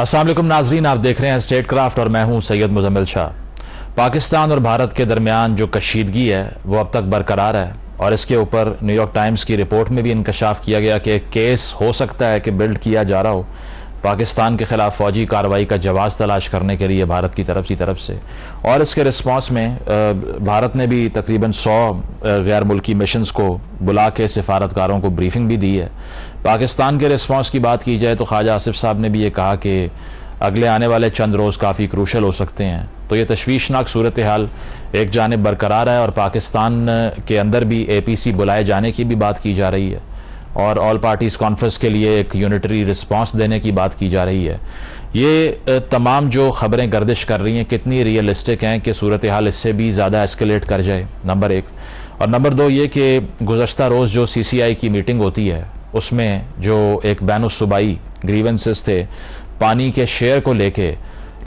अस्सलाम वालेकुम नाजरीन, आप देख रहे हैं स्टेट क्राफ्ट और मैं हूं सैयद मुजम्मिल शाह। पाकिस्तान और भारत के दरमियान जो कशीदगी है वो अब तक बरकरार है और इसके ऊपर न्यूयॉर्क टाइम्स की रिपोर्ट में भी इंकशाफ किया गया कि एक केस हो सकता है कि बिल्ड किया जा रहा हो पाकिस्तान के खिलाफ फौजी कार्रवाई का जवाब तलाश करने के लिए भारत की तरफ से। और इसके रिस्पांस में भारत ने भी तकरीबन 100 गैर मुल्की मिशंस को बुला के सिफारतकारों को ब्रीफिंग भी दी है। पाकिस्तान के रिस्पांस की बात की जाए तो ख्वाजा आसिफ साहब ने भी ये कहा कि अगले आने वाले चंद रोज़ काफ़ी क्रूशल हो सकते हैं। तो ये तशवीशनाक सूरत हाल एक जानिब बरकरार है और पाकिस्तान के अंदर भी APC बुलाए जाने की भी बात की जा रही है और ऑल पार्टीज़ कॉन्फ्रेंस के लिए एक यूनिटरी रिस्पांस देने की बात की जा रही है। ये तमाम जो खबरें गर्दिश कर रही हैं कितनी रियलिस्टिक हैं कि सूरत हाल इससे भी ज़्यादा एस्केलेट कर जाए, नंबर 1। और नंबर 2 ये कि गुज़श्ता रोज़ जो CCI की मीटिंग होती है उसमें जो एक बैनुस्सूबाई ग्रीवेंसेस थे पानी के शेयर को लेके,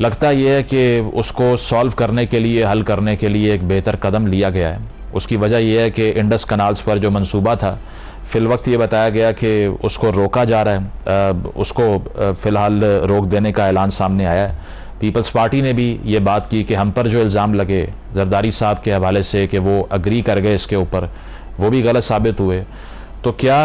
लगता यह है कि उसको सॉल्व करने के लिए, हल करने के लिए एक बेहतर कदम लिया गया है। उसकी वजह यह है कि इंडस कनाल्स पर जो मंसूबा था फिल वक्त ये बताया गया कि उसको रोका जा रहा है, उसको फ़िलहाल रोक देने का ऐलान सामने आया है। पीपल्स पार्टी ने भी ये बात की कि हम पर जो इल्ज़ाम लगे जरदारी साहब के हवाले से कि वो अग्री कर गए इसके ऊपर, वो भी गलत साबित हुए। तो क्या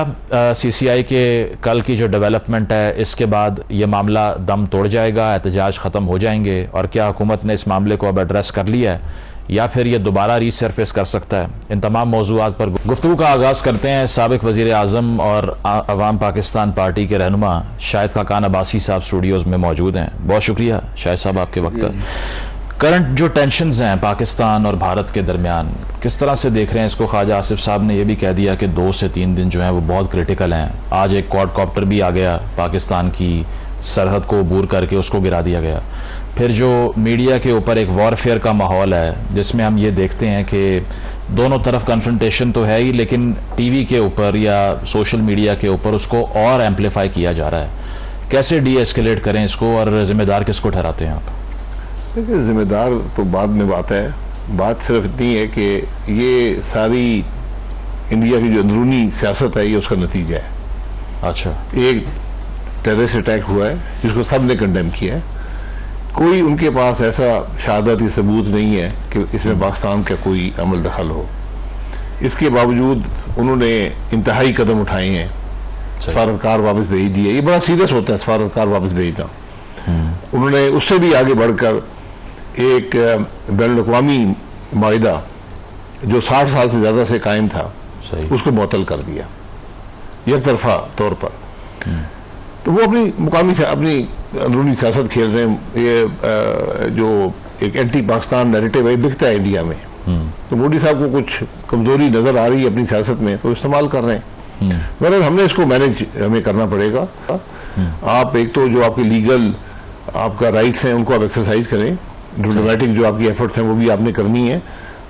CCI के कल की जो डेवलपमेंट है इसके बाद ये मामला दम तोड़ जाएगा, एहतजाज ख़त्म हो जाएंगे और क्या हुकूमत ने इस मामले को अब एड्रेस कर लिया है या फिर ये दोबारा रीसरफेस कर सकता है? इन तमाम मौज़ूआत पर गुफ्तगू का आगाज़ करते हैं। साबिक़ वज़ीर आज़म और अवाम पाकिस्तान पार्टी के रहनुमा शाहिद खाकान अब्बासी साहब स्टूडियोज़ में मौजूद हैं। बहुत शुक्रिया शाहिद साहब आपके वक्त का। करंट जो टेंशन्स हैं पाकिस्तान और भारत के दरमियान, किस तरह से देख रहे हैं इसको? ख्वाजा आसिफ साहब ने यह भी कह दिया कि 2 से 3 दिन जो हैं वो बहुत क्रिटिकल हैं। आज एक क्वाडकॉप्टर भी आ गया, पाकिस्तान की सरहद को अबूर करके उसको गिरा दिया गया। फिर जो मीडिया के ऊपर एक वॉरफेयर का माहौल है जिसमें हम ये देखते हैं कि दोनों तरफ कन्फ्रंटेशन तो है ही, लेकिन TV के ऊपर या सोशल मीडिया के ऊपर उसको और एम्पलीफाई किया जा रहा है। कैसे डी-एस्केलेट करें इसको और ज़िम्मेदार किसको ठहराते हैं आप? देखिए, जिम्मेदार तो बाद में बात है। बात सिर्फ इतनी है कि ये सारी इंडिया की जो अंदरूनी सियासत है ये उसका नतीजा है। अच्छा, एक टेररिस्ट अटैक हुआ है जिसको सब ने कंडेम किया है। कोई उनके पास ऐसा शहादती सबूत नहीं है कि इसमें पाकिस्तान का कोई अमल दखल हो। इसके बावजूद उन्होंने इंतहाई कदम उठाए हैं, सफारतकार वापस भेज दिए। ये बड़ा सीरियस होता है सफारतकार वापस भेजना। उन्होंने उससे भी आगे बढ़कर एक बैनुल-अक़वामी माहिदा जो 60 साल से ज़्यादा से कायम था उसको मुअत्तल कर दिया एक तरफा तौर पर। तो वो अपनी मुकामी से अपनी अंदरूनी सियासत खेल रहे हैं। ये जो एक एंटी पाकिस्तान नैरेटिव है दिखता है इंडिया में, तो मोदी साहब को कुछ कमजोरी नजर आ रही है अपनी सियासत में तो इस्तेमाल कर रहे हैं। मगर हमने इसको मैनेज हमें करना पड़ेगा। आप एक तो जो आपके लीगल आपका राइट्स हैं उनको आप एक्सरसाइज करें, डिप्लोमेटिक जो आपकी एफर्ट्स हैं वो भी आपने करनी है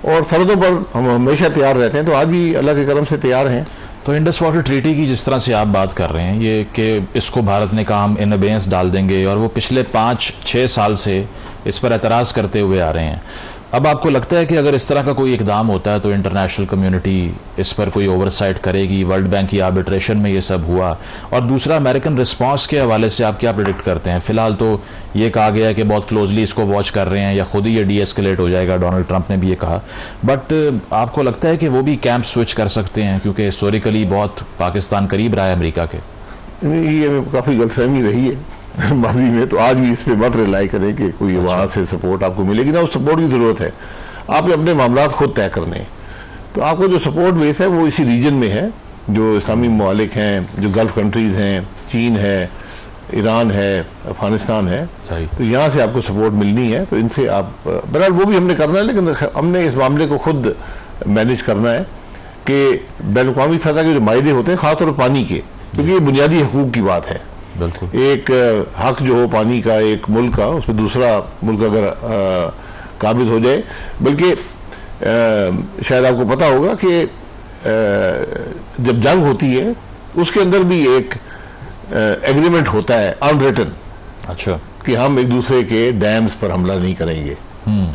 और सरहदों पर हम हमेशा तैयार रहते हैं। तो आज भी अल्लाह के करम से तैयार हैं। तो इंडस वाटर ट्रीटी की जिस तरह से आप बात कर रहे हैं ये कि इसको भारत ने कहा हम इन अबेयंस डाल देंगे और वो पिछले 5-6 साल से इस पर एतराज़ करते हुए आ रहे हैं। अब आपको लगता है कि अगर इस तरह का कोई इकदाम होता है तो इंटरनेशनल कम्युनिटी इस पर कोई ओवरसाइट करेगी? वर्ल्ड बैंक की आर्बिट्रेशन में ये सब हुआ। और दूसरा, अमेरिकन रिस्पांस के हवाले से आप क्या प्रेडिक्ट करते हैं? फिलहाल तो ये कहा गया है कि बहुत क्लोजली इसको वॉच कर रहे हैं या खुद ही ये डी-एस्केलेट हो जाएगा, डोनाल्ड ट्रंप ने भी ये कहा। बट आपको लगता है कि वो भी कैंप स्विच कर सकते हैं क्योंकि हिस्टोरिकली बहुत पाकिस्तान करीब रहा है अमेरिका के? ये काफ़ी गलतफहमी रही है माजी में, तो आज भी इस पर मत रिलाई करें कि कोई वहाँ से सपोर्ट आपको मिलेगी ना। उस सपोर्ट की ज़रूरत है। आपने अपने मामला खुद तय करने हैं। तो आपको जो सपोर्ट बेस है वो इसी रीजन में है, जो इस्लामी ममालिक हैं, जो गल्फ कंट्रीज़ हैं, चीन है, ईरान है, अफगानिस्तान है। तो यहाँ से आपको सपोर्ट मिलनी है। तो इनसे आप बहरहाल वो भी हमने करना है, लेकिन हमने इस मामले को खुद मैनेज करना है कि बैनुल-अक़वामी सतह के जो मायदे होते हैं ख़ासतौर पर पानी के, क्योंकि ये बुनियादी हकूक़ की बात है। एक हक जो हो पानी का एक मुल्क का, उसमें दूसरा मुल्क अगर काबिज हो जाए, बल्कि शायद आपको पता होगा कि जब जंग होती है उसके अंदर भी एक एग्रीमेंट होता है अनरिटन। अच्छा, कि हम एक दूसरे के डैम्स पर हमला नहीं करेंगे,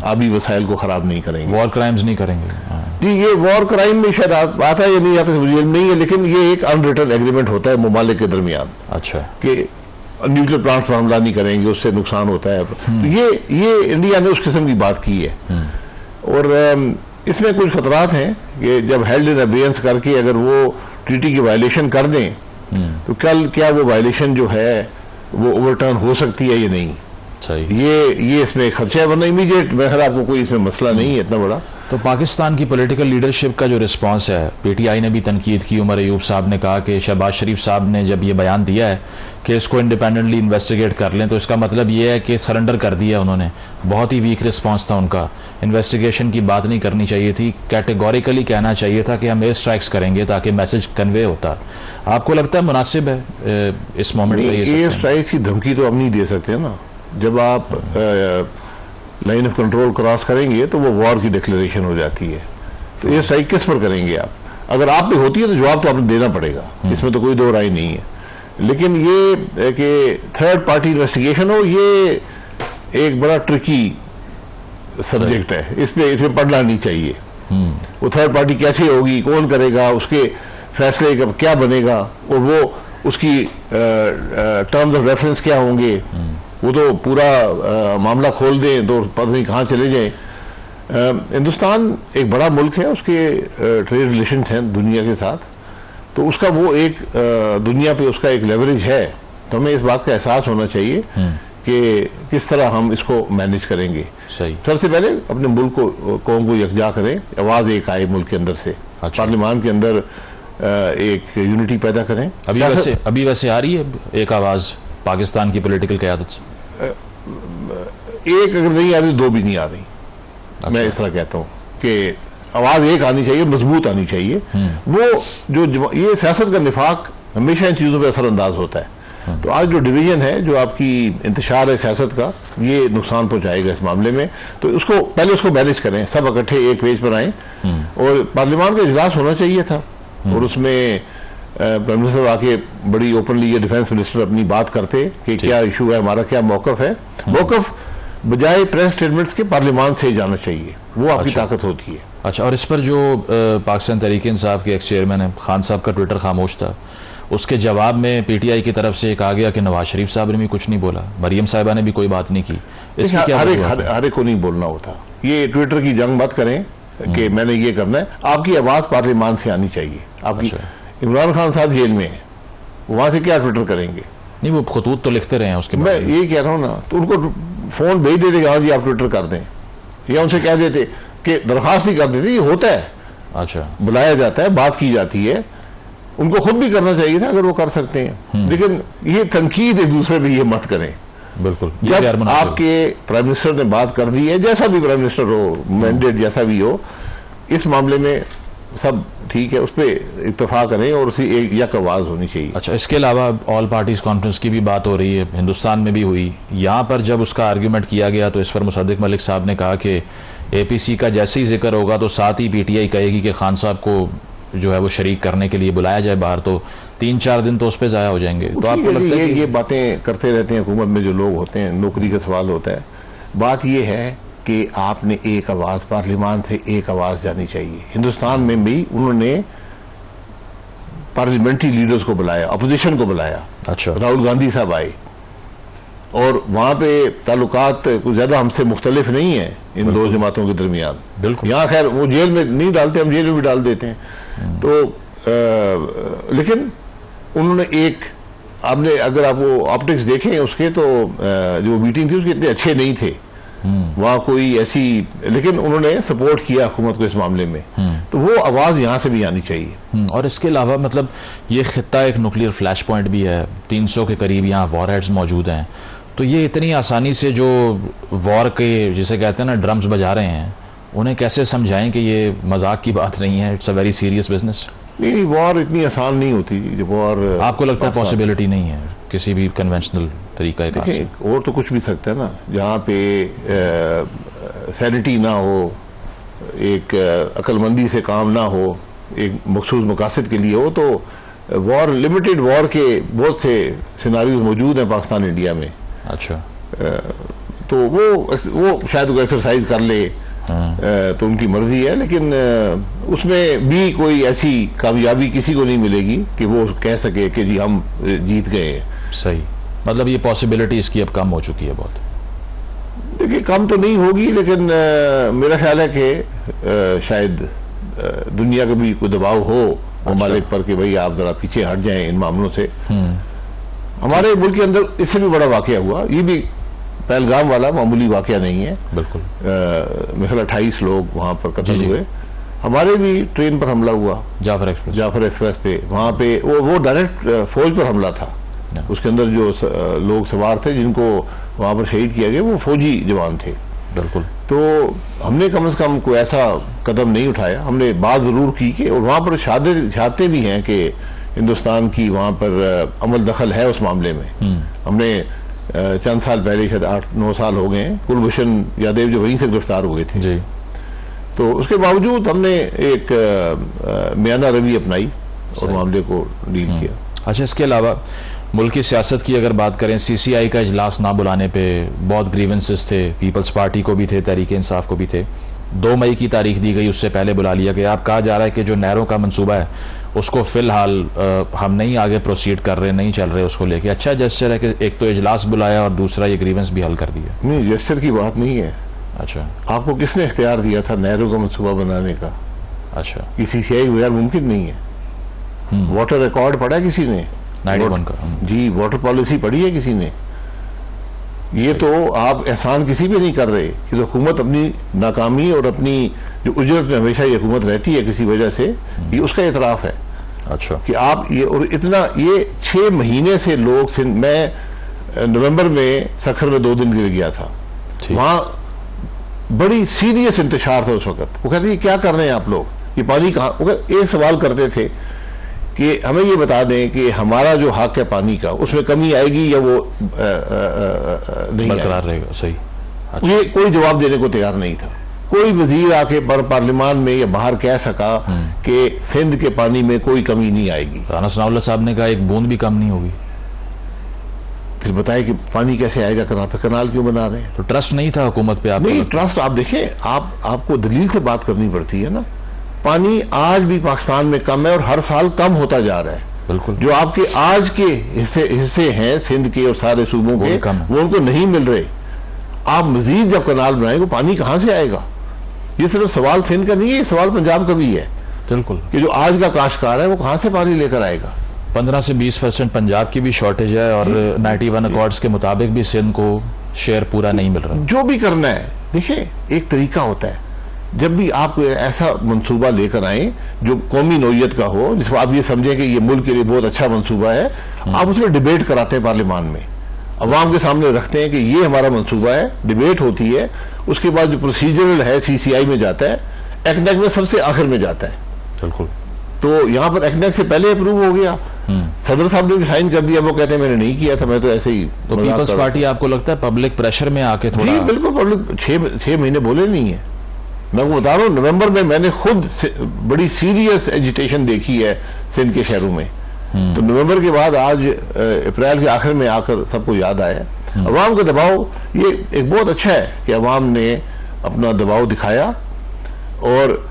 आबी वसाइल को खराब नहीं करेंगे, वॉर क्राइम्स नहीं करेंगे। जी, ये वॉर क्राइम में शायद आता है या नहीं आता मुझे नहीं है, लेकिन ये एक अनरिटन एग्रीमेंट होता है ममालिक के दरमियान। अच्छा, कि न्यूक्लियर प्लांट्स पर हमला नहीं करेंगे, उससे नुकसान होता है। तो ये इंडिया ने उस किस्म की बात की है। और इसमें कुछ खतरात हैं कि जब हेल्ड इन अबेयंस करके अगर वो ट्रीटी की वायलेशन कर दें तो कल क्या वो वायलेशन जो है वो ओवरटर्न हो सकती है या नहीं। सही, ये इसमें खर्चा है, वरना इमीडिएट मैं ख्याल आपको कोई इसमें मसला नहीं है इतना बड़ा। तो पाकिस्तान की पॉलिटिकल लीडरशिप का जो रिस्पांस है, पीटीआई ने भी तनकीद की। उमर अयूब साहब ने कहा कि शहबाज शरीफ साहब ने जब ये बयान दिया है कि इसको इंडिपेंडेंटली इन्वेस्टिगेट कर लें, तो इसका मतलब ये है कि सरेंडर कर दिया उन्होंने। बहुत ही वीक रिस्पांस था उनका, इन्वेस्टिगेशन की बात नहीं करनी चाहिए थी, कैटेगोरिकली कहना चाहिए था कि हम एयर स्ट्राइक्स करेंगे ताकि मैसेज कन्वे होता। आपको लगता है मुनासिब है इस मोमेंट में? एयर स्ट्राइक्स की धमकी तो हम नहीं दे सकते ना। जब आप लाइन ऑफ कंट्रोल क्रॉस करेंगे तो वो वॉर की डिक्लेरेशन हो जाती है। तो एयर स्ट्राइक किस पर करेंगे आप? अगर आप पे होती है तो जवाब तो आपने देना पड़ेगा, इसमें तो कोई दो राय नहीं है। लेकिन ये कि थर्ड पार्टी इन्वेस्टिगेशन हो, ये एक बड़ा ट्रिकी सब्जेक्ट है, इसमें पढ़ना नहीं चाहिए। वो थर्ड पार्टी कैसे होगी, कौन करेगा, उसके फैसले का क्या बनेगा, और वो उसकी टर्म्स ऑफ रेफरेंस क्या होंगे, वो तो पूरा मामला खोल दें तो पता नहीं कहाँ चले जाएं। हिंदुस्तान एक बड़ा मुल्क है, उसके ट्रेड रिलेशन हैं दुनिया के साथ, तो उसका वो एक दुनिया पे उसका एक लेवरेज है। तो हमें इस बात का एहसास होना चाहिए कि किस तरह हम इसको मैनेज करेंगे। सही, सबसे पहले अपने मुल्क को कौम को यकजा करें, आवाज़ एक आए मुल्क के अंदर से। अच्छा। पार्लियामान के अंदर एक यूनिटी पैदा करें। अभी वैसे आ रही है एक आवाज़ पाकिस्तान की पॉलिटिकल क़यादत से? एक अगर नहीं आ रही, दो भी नहीं आ रही। अच्छा। मैं इस तरह कहता हूँ कि आवाज़ एक आनी चाहिए, मजबूत आनी चाहिए। वो जो ये सियासत का निफाक हमेशा इन चीज़ों पर असरअंदाज होता है। तो आज जो डिवीजन है, जो आपकी इंतशार है सियासत का, ये नुकसान पहुंचाएगा इस मामले में। तो उसको पहले उसको मैनेज करें, सब इकट्ठे एक पेज पर आए। और पार्लियामान का इजलास होना चाहिए था, और उसमें प्राइम मिनिस्टर आके बड़ी ओपनली ये डिफेंस मिनिस्टर अपनी बात करते कि क्या इशू है, हमारा क्या मौकफ है। मौकफ बजाय प्रेस स्टेटमेंट्स के पार्लियामान से जाना चाहिए, वो आपकी ताकत होती है। अच्छा, और इस पर जो पाकिस्तान तहरीक इंसाफ के एक्स चेयरमैन है खान साहब का ट्विटर खामोश था, उसके जवाब में पीटीआई की तरफ से कहा गया कि नवाज शरीफ साहब ने भी कुछ नहीं बोला, मरियम साहिबा ने भी कोई बात नहीं की। इसकी क्या हर एक को नहीं बोलना होता। ये ट्विटर की जंग मत करें कि मैंने ये करना है। आपकी आवाज़ पार्लियामान से आनी चाहिए। आपकी इमरान खान साहब जेल में है, वहां से क्या ट्विटर करेंगे? नहीं, वो खतूत तो लिखते रहे हैं उसके। मैं ये कह रहा हूँ ना, तो उनको फोन भेज देते कि हाँ जी आप ट्विटर कर दें, या उनसे कह देते कि दरखास्त ही कर देते। ये होता है। अच्छा, बुलाया जाता है, बात की जाती है। उनको खुद भी करना चाहिए था अगर वो कर सकते हैं। लेकिन ये तनकीद एक दूसरे पे ये मत करें। बिल्कुल, जब आपके प्राइम मिनिस्टर ने बात कर दी है, जैसा भी प्राइम मिनिस्टर हो, मैंडेट जैसा भी हो, इस मामले में सब ठीक है, उस पर इत्तेफाक करें और उसी एक यक आवाज़ होनी चाहिए। अच्छा, इसके अलावा ऑल पार्टीज कॉन्फ्रेंस की भी बात हो रही है, हिंदुस्तान में भी हुई। यहाँ पर जब उसका आर्ग्यूमेंट किया गया तो इस पर मुसद्दिक मलिक साहब ने कहा कि एपीसी का जैसे ही जिक्र होगा तो साथ ही पीटीआई कहेगी कि खान साहब को जो है वो शरीक करने के लिए बुलाया जाए बाहर, तो 3-4 दिन तो उस पर ज़ाया हो जाएंगे। तो आपको लगता है ये बातें करते रहते हैं हुकूमत में जो लोग होते हैं, नौकरी का सवाल होता है। बात ये है कि आपने एक आवाज़, पार्लियामान से एक आवाज़ जानी चाहिए। हिंदुस्तान में भी उन्होंने पार्लियामेंट्री लीडर्स को बुलाया, अपोजिशन को बुलाया। अच्छा, राहुल गांधी साहब आए, और वहाँ पे ताल्लुकात कुछ ज़्यादा हमसे मुख्तलिफ नहीं है इन दो जमातों के दरमियान। बिल्कुल, यहाँ खैर वो जेल में नहीं डालते, हम जेल में भी डाल देते हैं। तो लेकिन उन्होंने एक, आपने अगर आप वो ऑप्टिक्स देखें उसके, तो जो मीटिंग थी उसके इतने अच्छे नहीं थे वहाँ कोई ऐसी, लेकिन उन्होंने सपोर्ट किया हुकूमत को इस मामले में। तो वो आवाज़ यहाँ से भी आनी चाहिए। और इसके अलावा मतलब ये खित्ता एक न्यूक्लियर फ्लैश पॉइंट भी है, 300 के करीब यहाँ वॉर हेड्स मौजूद हैं। तो ये इतनी आसानी से जो वॉर के जिसे कहते हैं ना ड्रम्स बजा रहे हैं, उन्हें कैसे समझाएं कि ये मजाक की बात नहीं है, it's a very serious business? नहीं, वॉर इतनी आसान नहीं होती। जो वॉर आपको लगता है पॉसिबिलिटी नहीं है किसी भी कन्वेंशनल तरीका? और तो कुछ भी सकता है ना, जहाँ पे सैनिटी ना हो, एक अक्लमंदी से काम ना हो, एक मखसूस मकासद के लिए हो, तो वॉर, लिमिटेड वॉर के बहुत से सिनारियोज मौजूद हैं पाकिस्तान इंडिया में। अच्छा, तो वो शायद वो एक्सरसाइज कर ले, तो उनकी मर्जी है। लेकिन उसमें भी कोई ऐसी कामयाबी किसी को नहीं मिलेगी कि वो कह सके कि जी हम जीत गए हैं। सही। मतलब ये पॉसिबिलिटी इसकी अब कम हो चुकी है बहुत? देखिए, कम तो नहीं होगी, लेकिन मेरा ख्याल है कि शायद दुनिया का भी कोई दबाव हो ममालिक पर कि भाई आप जरा पीछे हट जाएं इन मामलों से। हमारे मुल्क के अंदर इससे भी बड़ा वाकया हुआ, ये भी पहलगाम वाला मामूली वाकया नहीं है। बिल्कुल। मेरे ख्याल 28 लोग वहां पर कत्ल हुए। हमारे भी ट्रेन पर हमला हुआ, जाफर एक्सप्रेस पे। वहां पे वो डायरेक्ट फौज पर हमला था। उसके अंदर जो लोग सवार थे जिनको वहां पर शहीद किया गया वो फौजी जवान थे। बिल्कुल। तो हमने कम से कम कोई ऐसा कदम नहीं उठाया। हमने बात जरूर की कि, और वहां पर चाहते भी हैं कि हिंदुस्तान की वहां पर अमल दखल है उस मामले में। हमने चंद साल पहले, शायद 8-9 साल हो गए, कुलभूषण यादव जो वहीं से गिरफ्तार हुए थे जी। तो उसके बावजूद हमने एक मियाना रवि अपनाई और मामले को डील किया। अच्छा, इसके अलावा मुल्क की सियासत की अगर बात करें, CCI का इजलास ना बुलाने पे बहुत ग्रीवेंसेस थे, पीपल्स पार्टी को भी थे, तहरीक इंसाफ को भी थे। 2 मई की तारीख दी गई, उससे पहले बुला लिया गया। अब कहा जा रहा है कि जो नहरों का मंसूबा है उसको फिलहाल हम नहीं आगे प्रोसीड कर रहे, नहीं चल रहे उसको लेके। अच्छा जेस्चर है कि एक तो इजलास बुलाया और दूसरा ये ग्रीवेंस भी हल कर दिया। नहीं, जेस्चर की बात नहीं है। अच्छा, आपको किसने इख्तियार दिया था नहरों का मंसूबा बनाने का? अच्छा, CCI के बगैर मुमकिन नहीं है। वाटर रिकॉर्ड पढ़ा किसी ने? 91 का जी। वाटर पॉलिसी पढ़ी है किसी ने? ये तो आप एहसान किसी पे नहीं कर रहे। कि तो हुकूमत अपनी नाकामी और अपनी जो उजरत में हमेशा ये हुकूमत रहती है किसी वजह से, ये उसका एतराफ है। अच्छा, कि आप ये, और इतना ये 6 महीने से लोग, मैं नवंबर में सखर में 2 दिन के लिए गया था, वहां बड़ी सीरियस इंतशार था उस वक्त। वो कहते क्या कर रहे हैं आप लोग, ये पानी कहाँ? एक सवाल करते थे कि हमें ये बता दें कि हमारा जो हक है पानी का, उसमें कमी आएगी या वो नहीं बरकरार रहेगा? सही। अच्छा। ये कोई जवाब देने को तैयार नहीं था। कोई वजीर आके पार्लियामान में या बाहर कह सका कि सिंध के पानी में कोई कमी नहीं आएगी। राना सनाउल्लाह साहब ने कहा एक बूंद भी कम नहीं होगी। फिर बताए कि पानी कैसे आएगा, कनाल पे कनाल क्यों बना रहे हैं? तो ट्रस्ट नहीं था हुकूमत पे? आप नहीं, ट्रस्ट आप देखें, आपको दलील से बात करनी पड़ती है ना। पानी आज भी पाकिस्तान में कम है और हर साल कम होता जा रहा है। बिल्कुल। जो आपके आज के हिस्से हैं सिंध के और सारे सूबों के, वो उनको नहीं मिल रहे। आप मजीद जब कनाल बनाएंगे, पानी कहां से आएगा? ये सिर्फ सवाल सिंध का नहीं है, सवाल पंजाब का भी है। बिल्कुल। कि जो आज का काश्तकार है वो कहां से पानी लेकर आएगा? 15 से 20% पंजाब की भी शॉर्टेज है और 91 अकॉर्ड्स के मुताबिक भी सिंध को शेयर पूरा नहीं मिल रहा। जो भी करना है, देखिए एक तरीका होता है, जब भी आप ऐसा मंसूबा लेकर आए जो कौमी नौयत का हो, जिसको आप ये समझें कि ये मुल्क के लिए बहुत अच्छा मंसूबा है, आप उसमें डिबेट कराते हैं पार्लियामान में, अवाम के सामने रखते हैं कि ये हमारा मंसूबा है, डिबेट होती है। उसके बाद जो प्रोसीजरल है CCI में जाता है, एक्नेक में सबसे आखिर में जाता है। बिल्कुल। तो यहाँ पर एक्नेक से पहले अप्रूव हो गया, सदर साहब ने भी साइन कर दिया। वो कहते हैं मैंने नहीं किया था, मैं तो ऐसे ही। तो पीपल्स पार्टी आपको लगता है पब्लिक प्रेशर में आके थोड़ा? जी बिल्कुल, पब्लिक 6 महीने बोले नहीं है। मैं वो बता रहा हूँ, नवंबर में मैंने खुद बड़ी सीरियस एजिटेशन देखी है सिंध के शहरों में। तो नवंबर के बाद आज अप्रैल के आखिर में आकर सबको याद आया। अवाम का दबाव ये एक बहुत अच्छा है कि अवाम ने अपना दबाव दिखाया और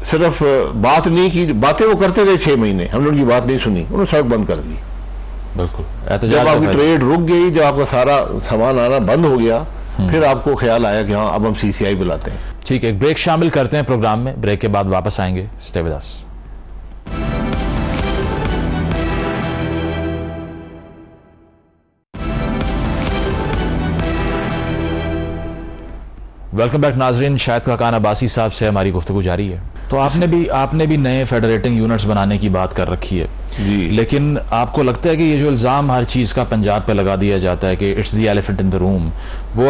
सिर्फ बात नहीं की, बातें वो करते रहे 6 महीने, हमने उनकी बात नहीं सुनी, उन्होंने सड़क बंद कर दी। बिल्कुल। जब आपकी ट्रेड रुक गई, जब आपका सारा सामान आना बंद हो गया, फिर आपको ख्याल आया कि हाँ अब हम CCI बुलाते हैं। ठीक है, एक ब्रेक शामिल करते हैं प्रोग्राम में, ब्रेक के बाद वापस आएंगे। Stay with us. Welcome back नाजरीन, शाहिद खाकान अब्बासी साहब से हमारी गुफ्तगू जारी है। तो आपने भी नए फेडरेटिंग यूनिट्स बनाने की बात कर रखी है जी। लेकिन आपको लगता है कि ये जो इल्ज़ाम हर चीज़ का पंजाब पे लगा दिया जाता है कि it's the elephant in the room, वो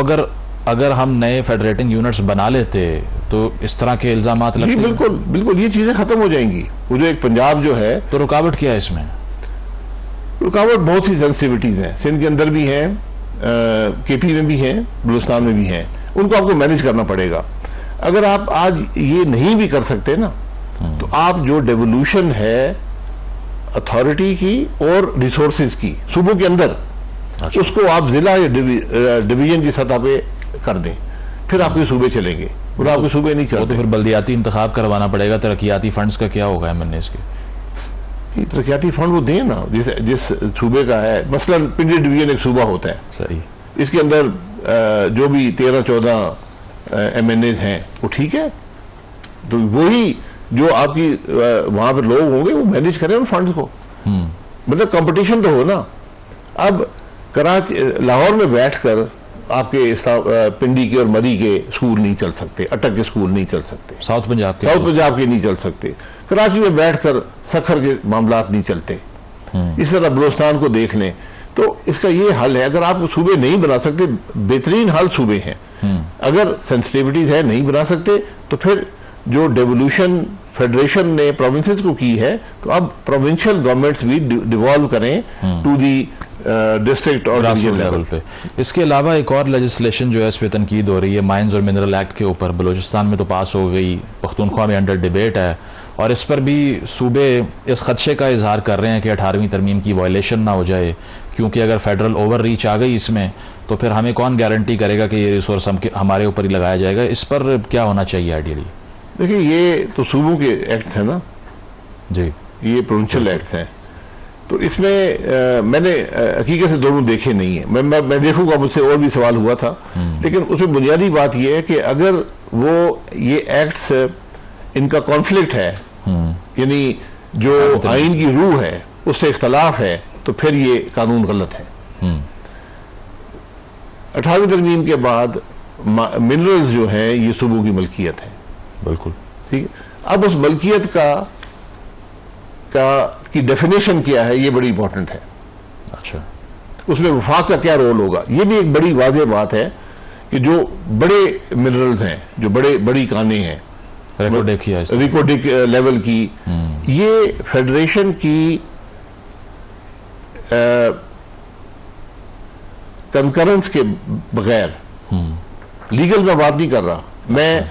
अगर हम नए फेडरेटिंग यूनिट्स बना लेते तो इस तरह के इल्जामात लगते? जी बिल्कुल बिल्कुल, ये चीजें खत्म हो जाएंगी। वो जो एक पंजाब जो है, तो रुकावट क्या है इसमें? रुकावट बहुत सी सेंसिटिविटीज हैं, सिंध के अंदर भी हैं, KP में भी हैं, बलूचिस्तान में भी हैं, उनको आपको मैनेज करना पड़ेगा। अगर आप आज ये नहीं भी कर सकते ना, तो आप जो डेवोल्यूशन है अथॉरिटी की और रिसोर्सेज की सूबों के अंदर, अच्छा, उसको आप जिला या डिवीजन की सतह पे कर दें, फिर आपके सूबे चलेंगे और आपके सूबे नहीं चलते। तो फिर बल्दियाती इंतखाब करवाना पड़ेगा, तरक्याती फंड्स का क्या होगा MNAs के? तरक्याती फंड वो दें ना, जिस सूबे का है। मसलन पिंडी डिवीजन एक सूबा होता है, सही, इसके अंदर जो भी 13-14 MNAs हैं वो ठीक है, तो वही जो आपकी वहां पर लोग होंगे वो मैनेज करें उन फंड्स को। मतलब कंपटीशन तो हो ना। अब कराची लाहौर में बैठकर आपके पिंडी के और मरी के स्कूल नहीं चल सकते, अटक के स्कूल नहीं चल सकते, साउथ पंजाब के नहीं चल सकते, कराची में बैठकर सखर के मामलात नहीं चलते। इस तरह बलोचिस्तान को देख लें। तो इसका ये हल है, अगर आप सूबे नहीं बना सकते, बेहतरीन हल सूबे हैं। अगर सेंसिटिविटीज है नहीं बना सकते, तो फिर जो डेवोल्यूशन फेडरेशन ने प्रोविंसेस को की है, तो अब प्रोविंशियल गवर्नमेंट्स भी डिवॉल्व करें टू दी डिस्ट्रिक्ट और रीजन लेवल पे। इसके अलावा एक और लेजिस्लेशन जो है इस पर तनकीद हो रही है माइंस और मिनरल एक्ट के ऊपर। बलूचिस्तान में तो पास हो गई, पख्तूनख्वा में अंडर डिबेट है, और इस पर भी सूबे इस खदशे का इजहार कर रहे हैं कि 18वीं तरमीम की वायलेशन ना हो जाए, क्योंकि अगर फेडरल ओवर रीच आ गई इसमें तो फिर हमें कौन गारंटी करेगा कि ये रिसोर्स हमारे ऊपर ही लगाया जाएगा। इस पर क्या होना चाहिए आइडियली? देखिए, ये तो सूबों के एक्ट है ना जी, ये प्रोविंशियल एक्ट हैं, तो इसमें मैंने हकीकत से दोनों देखे नहीं है। मैं देखूंगा, मुझसे और भी सवाल हुआ था, लेकिन उसमें बुनियादी बात यह है कि अगर वो ये एक्ट्स इनका कॉन्फ्लिक्ट है, यानी जो आइन की रूह है उससे इख्तलाफ है, तो फिर ये कानून गलत है। 18वीं तरमीम के बाद मिनरल्स जो हैं ये सूबों की मलकियत है। बिल्कुल ठीक है। अब उस मलकियत की डेफिनेशन क्या है, ये बड़ी इंपॉर्टेंट है। अच्छा, उसमें वफाक का क्या रोल होगा, ये भी एक बड़ी वाज़ेह बात है कि जो बड़े मिनरल्स हैं, जो बड़ी कानें हैं, रिकॉर्डिक लेवल की, ये फेडरेशन की कंकरेंस के बगैर, लीगल में बात नहीं कर रहा मैं,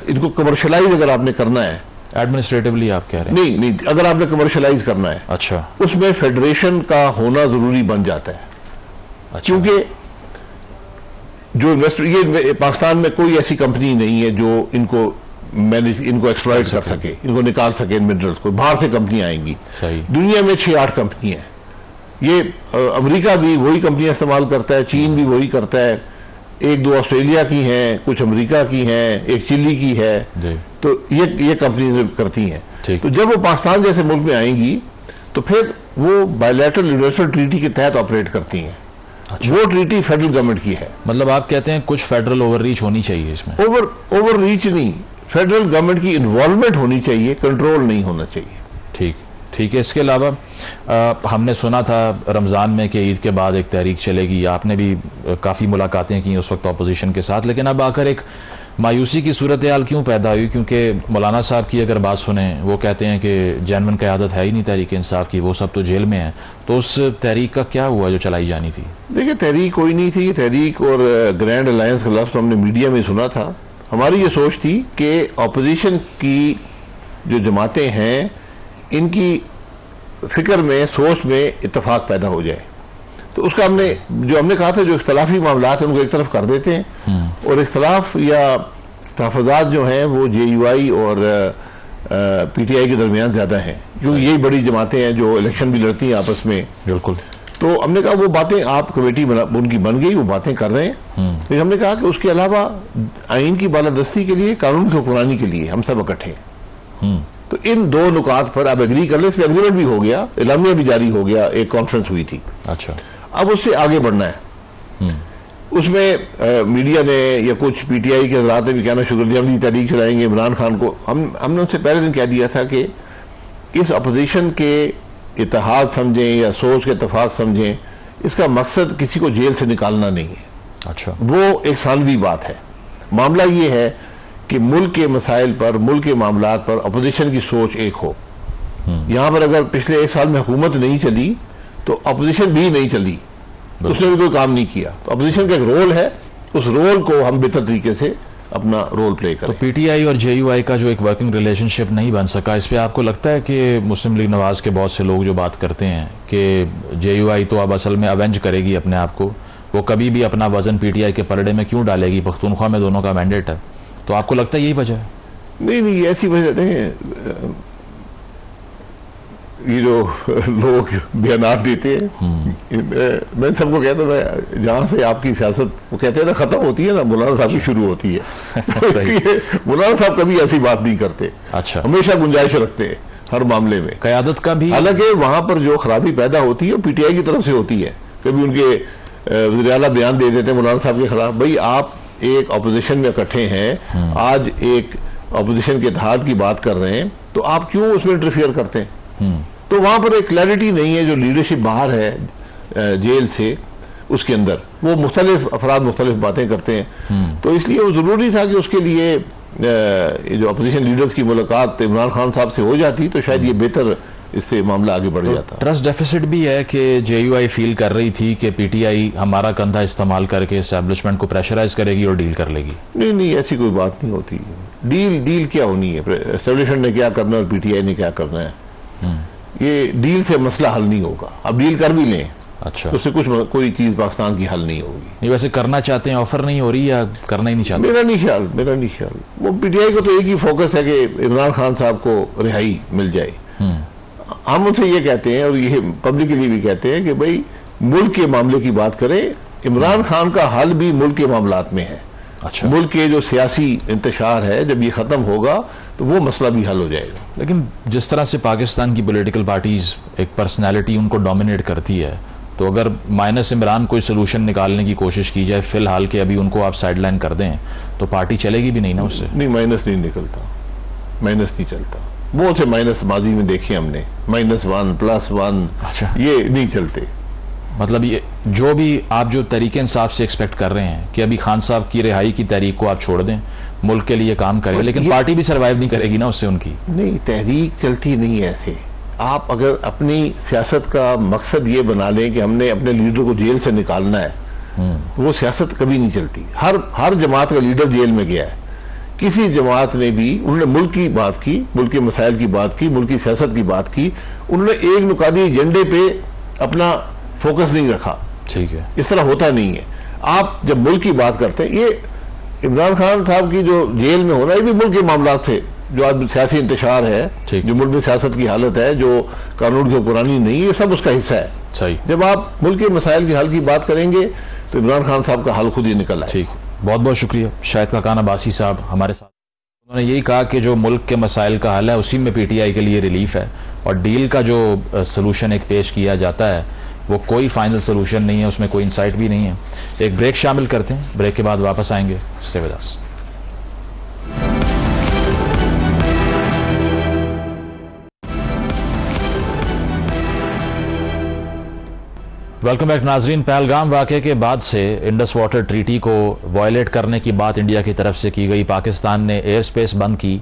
इनको कमर्शलाइज अगर आपने करना है, एडमिनिस्ट्रेटिवली आप कह रहे हैं? नहीं, अगर आपने कमर्शलाइज करना है, अच्छा, उसमें फेडरेशन का होना जरूरी बन जाता है। अच्छा। क्योंकि जो इन्वेस्टर, ये पाकिस्तान में कोई ऐसी कंपनी नहीं है जो इनको एक्सप्लॉइट कर सके, इनको निकाल सके इन मिनरल्स को। बाहर से कंपनी आएंगी। सही। दुनिया में 6-8 कंपनी है। ये अमेरिका भी वही कंपनियां इस्तेमाल करता है, चीन भी वही करता है, 1-2 ऑस्ट्रेलिया की हैं, कुछ अमेरिका की हैं, एक चिली की है, तो ये कंपनी करती हैं। तो जब वो पाकिस्तान जैसे मुल्क में आएंगी तो फिर वो बायलैटरल यूनिवर्सल ट्रीटी के तहत ऑपरेट करती हैं। अच्छा। वो ट्रीटी फेडरल गवर्नमेंट की है। मतलब आप कहते हैं कुछ फेडरल ओवर रीच होनी चाहिए इसमें? ओवर रीच नहीं, फेडरल गवर्नमेंट की इन्वॉल्वमेंट होनी चाहिए, कंट्रोल नहीं होना चाहिए। ठीक है। इसके अलावा हमने सुना था रमज़ान में कि ईद के बाद एक तहरीक चलेगी, आपने भी काफ़ी मुलाकातें की उस वक्त अपोजिशन के साथ, लेकिन अब आकर एक मायूसी की सूरत हाल क्यों पैदा हुई? क्योंकि मौलाना साहब की अगर बात सुने, वो कहते हैं कि जेन्युइन क़यादत है ही नहीं तहरीक इंसाफ की, वो सब तो जेल में है। तो उस तहरीक का क्या हुआ जो चलाई जानी थी? देखिए, तहरीक कोई नहीं थी। तहरीक और ग्रैंड अलायंस का लफ्ज़ तो हमने मीडिया में सुना था। हमारी ये सोच थी कि अपोजिशन की जो जमातें हैं, इनकी फिक्र में, सोच में इत्तेफाक पैदा हो जाए। तो उसका हमने कहा था, जो इख्तलाफी मामला है उनको एक तरफ कर देते हैं, और इख्तलाफ या तहफ़्फ़ुज़ात जो हैं वो JUI और PTI के दरमियान ज़्यादा हैं, क्योंकि यही बड़ी जमातें हैं जो इलेक्शन भी लड़ती हैं आपस में। बिल्कुल। तो हमने कहा वो बातें, आप कमेटी उनकी बन गई, वो बातें कर रहे हैं। तो हमने कहा कि उसके अलावा आइन की बालादस्ती के लिए, कानून की हुक्मरानी के लिए हम सब इकट्ठे हैं। तो इन 2 नुकात पर आप एग्री कर ले। इसमें एग्रीमेंट भी हो गया, इलामिया भी जारी हो गया, एक कॉन्फ्रेंस हुई थी। अच्छा। अब उससे आगे बढ़ना है। उसमें मीडिया ने या कुछ PTI के हज़रात ने भी कहना शुरू कर दिया, हम तहरीक चलाएंगे इमरान खान को। हमने उनसे पहले दिन कह दिया था कि इस अपोजिशन के इत्तेहाद समझें या सोच के इत्तेफाक समझें, इसका मकसद किसी को जेल से निकालना नहीं है। अच्छा। वो एक सानवी बात है। मामला ये है कि मुल्क के मसाइल पर, मुल्क के मामलात पर अपोजिशन की सोच एक हो। यहाँ पर अगर पिछले 1 साल में हुकूमत नहीं चली तो अपोजिशन भी नहीं चली, उसने भी कोई काम नहीं किया। तो अपोजिशन का एक रोल है, उस रोल को हम बेहतर तरीके से अपना रोल प्ले करें। तो PTI और JUI का जो एक वर्किंग रिलेशनशिप नहीं बन सका, इस पे आपको लगता है कि मुस्लिम लीग नवाज के बहुत से लोग जो बात करते हैं कि JUI तो अब असल में अवेंज करेगी अपने आप को, वो कभी भी अपना वजन PTI के परडे में क्यों डालेगी, पख्तूनख्वा में दोनों का मैंडेट है, तो आपको लगता है यही वजह है? नहीं, ऐसी वजह नहीं है। ये जो लोग बयान देते हैं, मैं सबको कहता हूँ, मैं जहाँ से आपकी सियासत वो कहते हैं ना खत्म होती है ना, मौलाना साहब की शुरू होती है। तो इसलिए मौलाना साहब कभी ऐसी बात नहीं करते। अच्छा, हमेशा गुंजाइश रखते हैं हर मामले में, क़यादत का भी। हालांकि वहां पर जो खराबी पैदा होती है पीटीआई की तरफ से होती है। कभी उनके वज़ीर आला बयान दे देते हैं मौलाना साहब के खिलाफ, भाई आप एक अपोजिशन में इकट्ठे हैं, आज एक अपोजिशन के इत्तेहाद की बात कर रहे हैं, तो आप क्यों उसमें इंटरफियर करते हैं? तो वहां पर एक क्लैरिटी नहीं है। जो लीडरशिप बाहर है जेल से, उसके अंदर वो मुख्तलिफ अफराद मुख्तलिफ बातें करते हैं। तो इसलिए वो जरूरी था कि उसके लिए जो अपोजिशन लीडर्स की मुलाकात इमरान खान साहब से हो जाती तो शायद ये बेहतर, इससे मामला आगे बढ़ जाता। ट्रस्ट डेफिसिट भी है कि जेयूआई फील कर रही थी कि पीटीआई हमारा कंधा इस्तेमाल करके एस्टेब्लिशमेंट को प्रेशराइज करेगी और डील कर लेगी। नहीं, ऐसी कोई बात नहीं होती। डील क्या होनी है? एस्टेब्लिशमेंट ने क्या करना है और पीटीआई ने क्या करना है? ये डील से मसला हल नहीं होगा। अब डील कर भी लें, अच्छा, तो उससे कोई चीज पाकिस्तान की हल नहीं होगी। ये वैसे करना चाहते हैं, ऑफर नहीं हो रही या करना ही नहीं चाहते? मेरा नहीं ख्याल। वो पीटीआई को तो एक ही फोकस है कि इमरान खान साहब को रिहाई मिल जाए। हम उनसे ये कहते हैं और ये पब्लिकली भी कहते हैं कि भाई मुल्क के मामले की बात करें। इमरान खान का हल भी मुल्क के मामलात में है। अच्छा, मुल्क के जो सियासी इंतशार है, जब ये खत्म होगा तो वो मसला भी हल हो जाएगा। लेकिन जिस तरह से पाकिस्तान की पॉलिटिकल पार्टीज एक पर्सनैलिटी उनको डोमिनेट करती है, तो अगर माइनस इमरान कोई सोल्यूशन निकालने की कोशिश की जाए फिलहाल के अभी उनको आप साइडलाइन कर दें, तो पार्टी चलेगी भी नहीं ना उससे? नहीं, माइनस नहीं निकलता, माइनस नहीं चलता। बहुत से माइनस माजी में देखे हमने, -1 +1। अच्छा, ये नहीं चलते। मतलब ये जो भी आप जो तरीके इंसाफ से एक्सपेक्ट कर रहे हैं कि अभी खान साहब की रिहाई की तहरीक को आप छोड़ दें, मुल्क के लिए काम करें, लेकिन पार्टी भी सर्वाइव नहीं करेगी ना उससे उनकी। नहीं, तहरीक चलती नहीं है ऐसे। आप अगर अपनी सियासत का मकसद ये बना लें कि हमने अपने लीडर को जेल से निकालना है, वो सियासत कभी नहीं चलती। हर जमात का लीडर जेल में गया है। किसी जमात ने भी, उन्होंने मुल्क की बात की, मुल्क के मसाइल की बात की, मुल्क की सियासत की बात की, उन्होंने एक नुकादी एजेंडे पे अपना फोकस नहीं रखा। ठीक है, इस तरह होता नहीं है। आप जब मुल्क की बात करते हैं, ये इमरान खान साहब की जो जेल में होना, ये भी मुल्क के मामला से, जो आज सियासी इंतशार है, जो मुल्क में सियासत की हालत है, जो कानून की पुरानी नहीं है, ये सब उसका हिस्सा है। सही। जब आप मुल्क के मसाइल के हल की बात करेंगे तो इमरान खान साहब का हल खुद ही निकल आए। ठीक, बहुत बहुत शुक्रिया शाहिद खाकान अब्बासी साहब हमारे साथ। उन्होंने यही कहा कि जो मुल्क के मसाइल का हल है उसी में पीटीआई के लिए रिलीफ है, और डील का जो सोल्यूशन एक पेश किया जाता है वो कोई फाइनल सोल्यूशन नहीं है, उसमें कोई इंसाइट भी नहीं है। एक ब्रेक शामिल करते हैं, ब्रेक के बाद वापस आएंगे। Stay with us. Welcome back नाजरीन। पहलगाम वाक़े के बाद से इंडस वाटर ट्रीटी को वायलेट करने की बात इंडिया की तरफ से की गई, पाकिस्तान ने एयर स्पेस बंद की।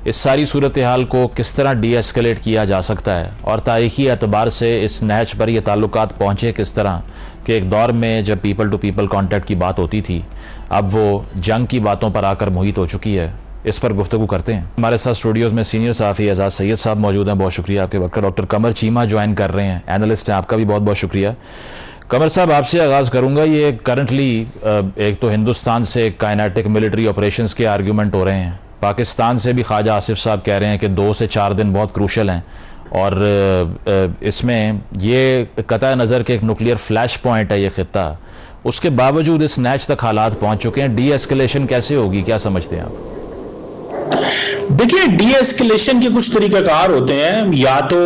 इस सारी सूरत हाल को किस तरह डी एस्केलेट किया जा सकता है, और तारीखी एतबार से इस नहज पर ये ताल्लुकात पहुँचे किस तरह कि एक दौर में जब पीपल टू पीपल कॉन्टैक्ट की बात होती थी, अब वो जंग की बातों पर आकर मुहित हो चुकी है। इस पर गुफ्तगू करते हैं। हमारे साथ स्टूडियोज़ में सीनियर सहाफ़ी एजाज सैयद साहब मौजूद हैं, बहुत शुक्रिया आपके वक्त का। डॉक्टर कमर चीमा ज्वाइन कर रहे हैं, एनालिस्ट हैं, आपका भी बहुत बहुत शुक्रिया। कमर साहब, आपसे आगाज़ करूंगा। ये करंटली एक तो हिंदुस्तान से काइनेटिक मिलिट्री ऑपरेशंस के आर्ग्यूमेंट हो रहे हैं, पाकिस्तान से भी ख्वाजा आसिफ साहब कह रहे हैं कि 2 से 4 दिन बहुत क्रूशल हैं, और इसमें ये कतई नज़र के एक न्यूक्लियर फ्लैश पॉइंट है ये खित्ता, उसके बावजूद इस नैच तक हालात पहुँच चुके हैं। डी एस्केलेशन कैसे होगी, क्या समझते हैं आप? देखिए, डी एस्केलेशन के कुछ तरीकाकार होते हैं। या तो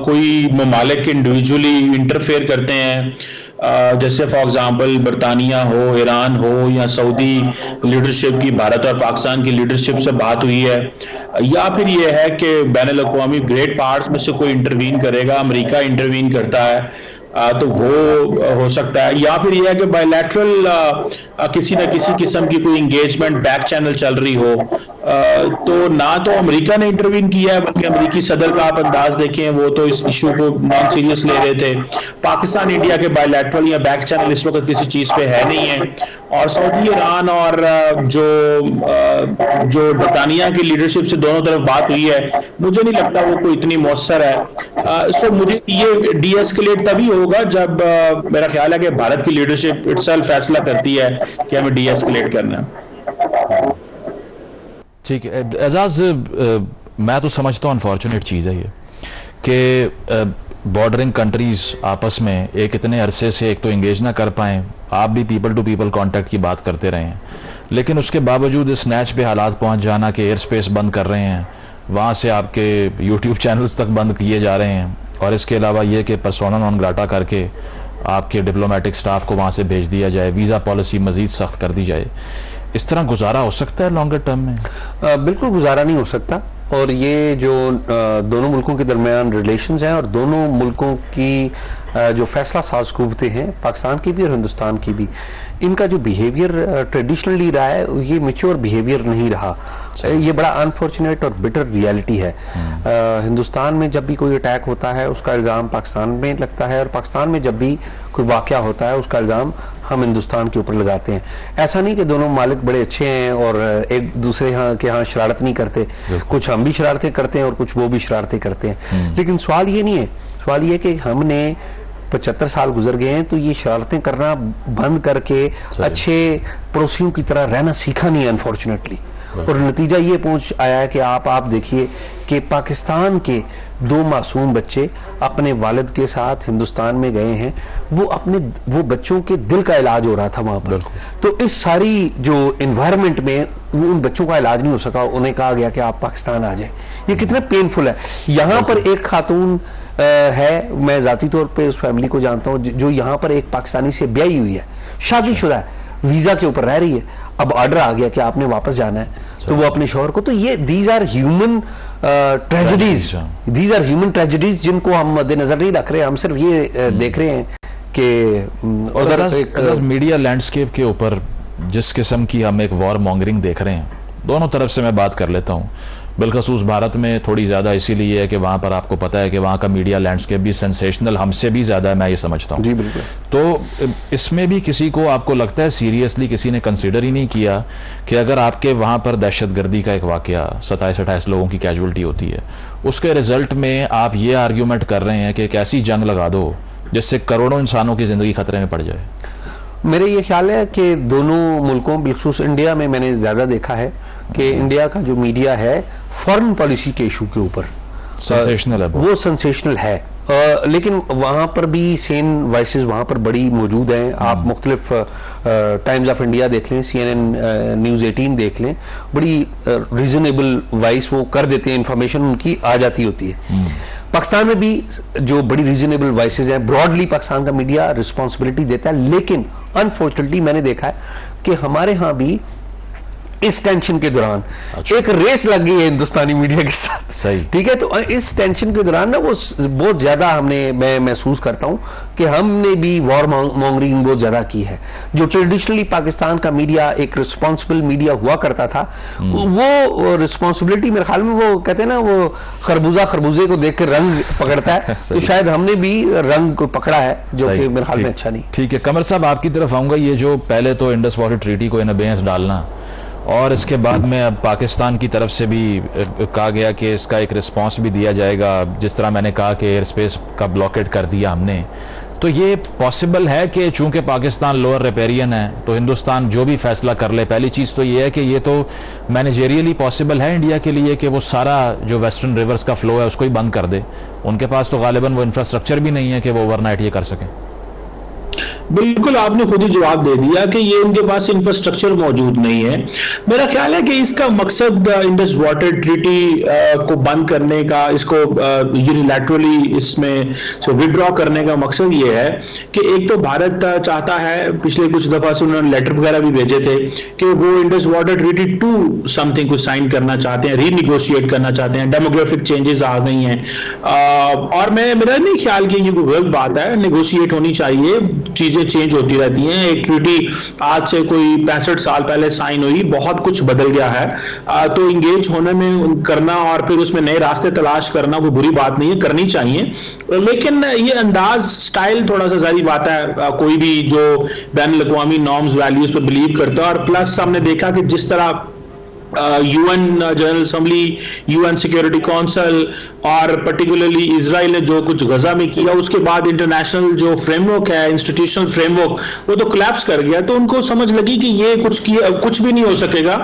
कोई ममालिक इंडिविजुअली इंटरफेयर करते हैं, जैसे फॉर एग्जांपल बरतानिया हो, ईरान हो, या सऊदी लीडरशिप की भारत और पाकिस्तान की लीडरशिप से बात हुई है, या फिर ये है कि बैनुल-अक़वामी ग्रेट पावर्स में से कोई इंटरवीन करेगा, अमेरिका इंटरवीन करता है, तो वो हो सकता है। या फिर यह है कि बायलैटरल किसी न किसी किस्म की कोई इंगेजमेंट बैक चैनल चल रही हो, तो ना तो अमेरिका ने इंटरवीन किया है, बल्कि अमेरिकी सदर का आप अंदाज देखें, वो तो इस इशू को नॉन सीरियस ले रहे थे। पाकिस्तान इंडिया के बायलैटरल या बैक चैनल इस वक्त किसी चीज पे है नहीं है। और सऊदी, ईरान और जो बरतानिया की लीडरशिप से दोनों तरफ बात हुई है, मुझे नहीं लगता वो कोई इतनी मौसर है। सो मुझे ये डी एस्केलेट तभी होगा जब मेरा ख्याल है कि भारत की लीडरशिप इटसेल्फ फैसला करती है कि हमें डी एस्केलेट करना है। ठीक है एजाज, मैं तो समझता हूँ अनफॉर्चुनेट चीज़ है ये कि बॉर्डरिंग कंट्रीज आपस में एक इतने अरसे से एक तो इंगेज ना कर पाएं, आप भी पीपल टू पीपल कांटेक्ट की बात करते रहे हैं, लेकिन उसके बावजूद इस स्नैच पे हालात पहुंच जाना कि एयर स्पेस बंद कर रहे हैं, वहाँ से आपके यूट्यूब चैनल्स तक बंद किए जा रहे हैं, और इसके अलावा ये कि पर्सोना नॉन ग्राटा करके आपके डिप्लोमेटिक स्टाफ को वहाँ से भेज दिया जाए, वीज़ा पॉलिसी मज़ीद सख्त कर दी जाए, इस तरह गुजारा हो सकता है लॉन्गर टर्म में? बिल्कुल गुजारा नहीं हो सकता। और ये जो दोनों मुल्कों के दरमियान रिलेशंस हैं और दोनों मुल्कों की जो फैसला साज कुव्वतें हैं, पाकिस्तान की भी और हिंदुस्तान की भी, इनका जो बिहेवियर ट्रेडिशनली रहा है ये मैच्योर बिहेवियर नहीं रहा। ये बड़ा अनफॉर्चुनेट और बिटर रियलिटी है। हिंदुस्तान में जब भी कोई अटैक होता है उसका इल्ज़ाम पाकिस्तान में लगता है, और पाकिस्तान में जब भी कोई वाक़या होता है उसका इल्ज़ाम हम हिंदुस्तान के ऊपर लगाते हैं। ऐसा नहीं कि दोनों मालिक बड़े अच्छे हैं और एक दूसरे के यहाँ शरारत नहीं करते, कुछ हम भी शरारतें करते हैं और कुछ वो भी शरारतें करते हैं। लेकिन सवाल ये नहीं है, सवाल ये कि हमने 75 साल गुजर गए हैं तो ये शरारतें करना बंद करके अच्छे पड़ोसियों की तरह रहना सीखा नहीं है अनफॉर्चुनेटली। और नतीजा ये पहुंच आया है कि आप देखिए कि पाकिस्तान के 2 मासूम बच्चे अपने वालिद के साथ हिंदुस्तान में गए हैं, वो बच्चों के दिल का इलाज हो रहा था वहां पर। तो इस सारी जो एनवायरनमेंट में वो उन बच्चों का इलाज नहीं हो सका, उन्हें कहा गया कि आप पाकिस्तान आ जाए। ये कितना पेनफुल है। यहाँ पर एक खातून है, मैं जाती तौर पे उस फैमिली को जानता हूँ, जो यहाँ पर एक पाकिस्तानी से ब्याही हुई है, शादीशुदा है, वीजा के ऊपर रह रही है, अब ऑर्डर आ गया कि आपने वापस जाना है, तो वो अपने शौहर को, तो ये दीज आर ह्यूमन ट्रेजेडीज जिनको हम मद्देनजर नहीं रख रहे, हम सिर्फ ये देख रहे हैं कि मीडिया लैंडस्केप के ऊपर जिस किस्म की हम एक वॉर मॉन्गरिंग देख रहे हैं, दोनों तरफ से मैं बात कर लेता हूँ, बिलखसूस भारत में थोड़ी ज़्यादा इसीलिए है कि वहाँ पर आपको पता है कि वहाँ का मीडिया लैंडस्केप भी सेंसेशनल हमसे भी ज़्यादा है, मैं ये समझता हूँ। जी बिल्कुल। तो इसमें भी किसी को आपको लगता है सीरियसली किसी ने कंसिडर ही नहीं किया कि अगर आपके वहाँ पर दहशतगर्दी का एक वाक़या 27-28 लोगों की कैजुअल्टी होती है, उसके रिजल्ट में आप ये आर्ग्यूमेंट कर रहे हैं कि एक ऐसी जंग लगा दो जिससे करोड़ों इंसानों की ज़िंदगी खतरे में पड़ जाए? मेरे ये ख्याल है कि दोनों मुल्कों, बिलखसूस इंडिया में मैंने ज़्यादा देखा है कि इंडिया का जो मीडिया है फॉरेन पॉलिसी के इशू के ऊपर सेंसेशनल है, वो सेंसेशनल है। लेकिन वहाँ पर भी सेन वॉइसेस वहाँ पर बड़ी मौजूद हैं। आप मुख्तलिफ टाइम्स ऑफ इंडिया देख लें, CNN न्यूज़ 18 देख लें, बड़ी रीजनेबल वॉइस वो कर देते हैं, इंफॉर्मेशन उनकी आ जाती होती है। पाकिस्तान में भी जो बड़ी रीजनेबल वॉइसेस हैं, ब्रॉडली पाकिस्तान का मीडिया रिस्पॉन्सिबिलिटी देता है, लेकिन अनफॉर्चुनेटली मैंने देखा है कि हमारे यहाँ भी इस टेंशन के दौरान एक रेस लग गई है हिंदुस्तानी मीडिया के साथ। सही, ठीक है। तो इस टेंशन के दौरान ना वो बहुत ज्यादा मैं महसूस करता हूं कि हमने भी वॉर मॉन्गरिंग बहुत ज्यादा की है। जो ट्रेडिशनली पाकिस्तान का मीडिया एक रिस्पॉन्सिबल मीडिया हुआ करता था, वो रिस्पॉन्सिबिलिटी मेरे ख्याल में, वो कहते हैं ना, वो खरबूजे को देख कर रंग पकड़ता है, तो शायद हमने भी रंग को पकड़ा है, जो कि मेरे ख्याल में अच्छा नहीं। ठीक है, कमर साहब आपकी तरफ आऊंगा। ये जो पहले तो इंडस वाटर ट्रीटी को इन अबेयंस डालना, और इसके बाद में अब पाकिस्तान की तरफ से भी कहा गया कि इसका एक रिस्पांस भी दिया जाएगा, जिस तरह मैंने कहा कि एयर स्पेस का ब्लॉकेट कर दिया हमने, तो ये पॉसिबल है कि चूंकि पाकिस्तान लोअर रिपेरियन है तो हिंदुस्तान जो भी फैसला कर ले, पहली चीज़ तो ये है कि ये तो मैनेजेरियली पॉसिबल है इंडिया के लिए कि वो सारा जो वेस्टर्न रिवर्स का फ्लो है उसको ही बंद कर दे? उनके पास तो गालिबन वो इंफ्रास्ट्रक्चर भी नहीं है कि वो ओवरनाइट ये कर सकें। बिल्कुल, आपने खुद ही जवाब दे दिया कि ये उनके पास इंफ्रास्ट्रक्चर मौजूद नहीं है। मेरा ख्याल है कि इसका मकसद इंडस वाटर ट्रीटी को बंद करने का, इसको यूनिलैटरली इसमें से विड्रॉ करने का मकसद ये है कि एक तो भारत चाहता है, पिछले कुछ दफा से उन्होंने लेटर वगैरह भी भेजे थे कि वो इंडस वाटर ट्रीटी 2 समथिंग को साइन करना चाहते हैं, रीनिगोशिएट करना चाहते हैं। डेमोग्राफिक चेंजेस आ गई हैं, और मेरा नहीं ख्याल कि ये कोई गलत बात है, नेगोशिएट होनी चाहिए, चीजें चेंज होती रहती हैं। एक ट्रीटी आज से कोई 65 साल पहले साइन हुई, बहुत कुछ बदल गया है, तो इंगेज होने में करना और फिर उसमें नए रास्ते तलाश करना कोई बुरी बात नहीं है, करनी चाहिए। लेकिन ये अंदाज, स्टाइल थोड़ा सा जारी बात है, कोई भी जो बैन अल-अक़वामी नॉर्म्स वैल्यूज पे बिलीव करता है, और प्लस हमने देखा कि जिस तरह UN general assembly, UN security council और पर्टिकुलरली इजराइल ने जो कुछ गजा में किया, उसके बाद इंटरनेशनल जो फ्रेमवर्क है, इंस्टीट्यूशनल फ्रेमवर्क, वो तो कोलैप्स कर गया। तो उनको समझ लगी कि ये कुछ भी नहीं हो सकेगा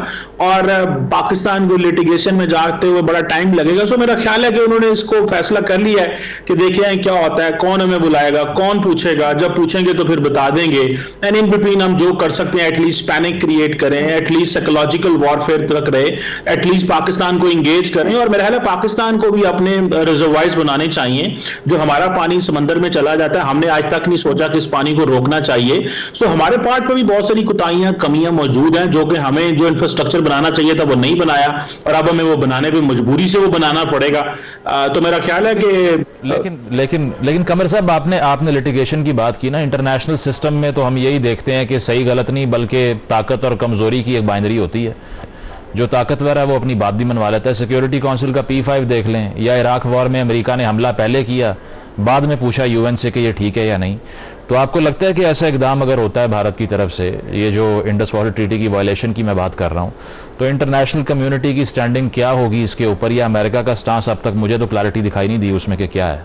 और पाकिस्तान को लिटिगेशन में जाते हुए बड़ा टाइम लगेगा। सो मेरा ख्याल है कि उन्होंने इसको फैसला कर लिया है कि देखिए क्या होता है, कौन हमें बुलाएगा, कौन पूछेगा, जब पूछेंगे तो फिर बता देंगे। एंड इन बिटवीन हम जो कर सकते हैं एटलीस्ट पैनिक क्रिएट करें, एटलीस्ट साइकोलॉजिकल वॉरफेयर तक रहे, एटलीस्ट पाकिस्तान को इंगेज करें। और मेरा ख्याल है पाकिस्तान को भी अपने रिजर्वायर्स बनाने चाहिए। जो हमारा पानी समंदर में चला जाता है, हमने आज तक नहीं सोचा कि इस पानी को रोकना चाहिए। सो हमारे पार्ट पर भी बहुत सारी कोताहियां, कमियां मौजूद हैं, जो कि हमें जो इंफ्रास्ट्रक्चर बनाना चाहिए था वो नहीं बनाया और अब हमें वो बनाने पे मजबूरी से वो बनाना पड़ेगा। तो मेरा ख्याल है कि लेकिन कमर साहब, आपने लिटिगेशन की बात की ना। इंटरनेशनल सिस्टम में तो हम यही देखते हैं कि सही गलत नहीं, बल्कि ताकत और कमजोरी की एक बाइनरी होती है। जो ताकतवर है वो अपनी बात भी मनवा लेता है। सिक्योरिटी काउंसिल का P5 देख लें, या इराक वॉर में अमेरिका ने हमला पहले किया, बाद में पूछा यूएन से कि ये ठीक है या नहीं। तो आपको लगता है कि ऐसा इकदाम अगर होता है भारत की तरफ से, ये जो इंडस वाटर ट्रीटी की वायलेशन की मैं बात कर रहा हूँ, तो इंटरनेशनल कम्युनिटी की स्टैंडिंग क्या होगी इसके ऊपर, या अमेरिका का स्टांस अब तक मुझे तो क्लैरिटी दिखाई नहीं दी उसमें कि क्या है?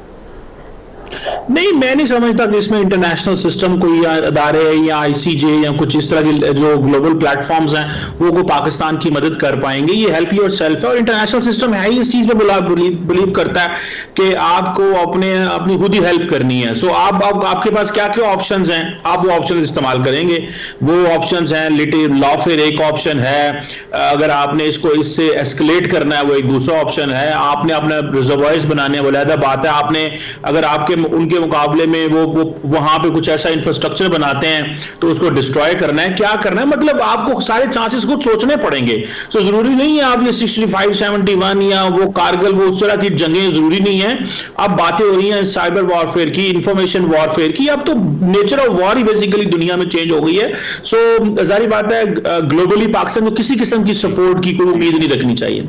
नहीं, मैं नहीं समझता कि इसमें इंटरनेशनल सिस्टम कोई या अदारे या आईसीजे या कुछ इस तरह की जो ग्लोबल प्लेटफॉर्म्स हैं वो को पाकिस्तान की मदद कर पाएंगे। ये हेल्प योर सेल्फ है और इंटरनेशनल सिस्टम है ही इस चीज में बिलीव करता है कि आपको अपनी खुद ही हेल्प करनी है। सो आपके पास क्या क्या ऑप्शंस हैं, आप वो ऑप्शन इस्तेमाल करेंगे। वो ऑप्शंस हैं लॉफेयर एक ऑप्शन है, अगर आपने इससे एस्केलेट करना है वो एक दूसरा ऑप्शन है, आपने अपने रिजर्वायर्स बनाने वाला बात है, आपने अगर आपके उनके मुकाबले में वो वहां पे कुछ ऐसा इंफ्रास्ट्रक्चर बनाते हैं तो उसको डिस्ट्रॉय करना है, क्या करना है, मतलब आपको सारे चांसेस खुद सोचने पड़ेंगे। सो जरूरी नहीं है आप ये 65-71 या वो कारगिल वो उस तरह की जंगें जरूरी नहीं है। अब बातें हो रही हैं साइबर वॉरफेयर की, इंफॉर्मेशन वॉरफेयर की, अब तो nature of war he basically दुनिया में चेंज हो गई है। सो जारी बात है ग्लोबली पाकिस्तान को किसी किस्म की सपोर्ट की कोई उम्मीद नहीं रखनी चाहिए।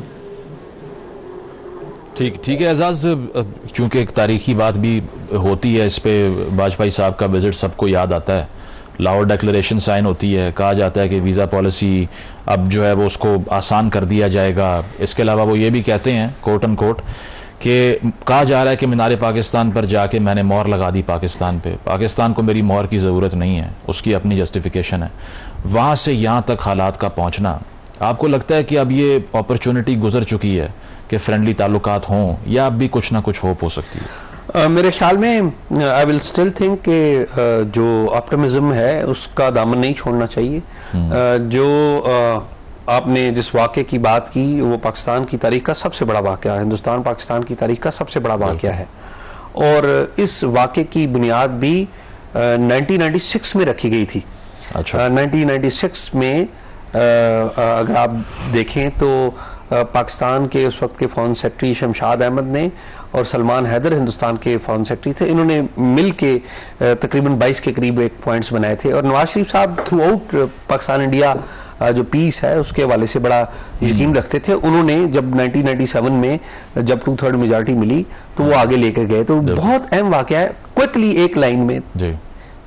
ठीक है एजाज, चूंकि एक तारीखी बात भी होती है इस पे, वाजपेयी साहब का विजिट सबको याद आता है, लाहौर डिक्लेरेशन साइन होती है, कहा जाता है कि वीज़ा पॉलिसी अब जो है वो उसको आसान कर दिया जाएगा। इसके अलावा वो ये भी कहते हैं कोट एंड कोट कि कहा जा रहा है कि मीनार पाकिस्तान पर जाके मैंने मोहर लगा दी पाकिस्तान पे, पाकिस्तान को मेरी मोहर की ज़रूरत नहीं है, उसकी अपनी जस्टिफिकेशन है। वहाँ से यहाँ तक हालात का पहुँचना, आपको लगता है कि अब ये अपॉर्चुनिटी गुजर चुकी है कि फ्रेंडली ताल्लुकात हों, या अब भी कुछ ना कुछ होप हो सकती है? मेरे ख्याल में आई विल स्टिल थिंक कि जो ऑप्टिमिज्म है उसका दामन नहीं छोड़ना चाहिए। जो आपने जिस वाक़े की बात की वो पाकिस्तान की तारीख का सबसे बड़ा वाक़या है, हिंदुस्तान पाकिस्तान की तारीख का सबसे बड़ा वाक़या है, और इस वाक़े की बुनियाद भी 1996 में रखी गई थी। अच्छा। 1996 में अगर आप देखें तो पाकिस्तान के उस वक्त के फॉरेन सेक्रेटरी शमशाद अहमद ने और सलमान हैदर हिंदुस्तान के फॉरेन सेक्रेटरी थे, इन्होंने मिल के तकरीबन 22 के करीब एक पॉइंट्स बनाए थे। और नवाज शरीफ साहब थ्रू आउट पाकिस्तान इंडिया जो पीस है उसके हवाले से बड़ा यकीन रखते थे। उन्होंने जब 1997 में जब 2/3 मेजॉरिटी मिली तो वो आगे लेकर गए। तो बहुत अहम वाकया है, क्विकली एक लाइन में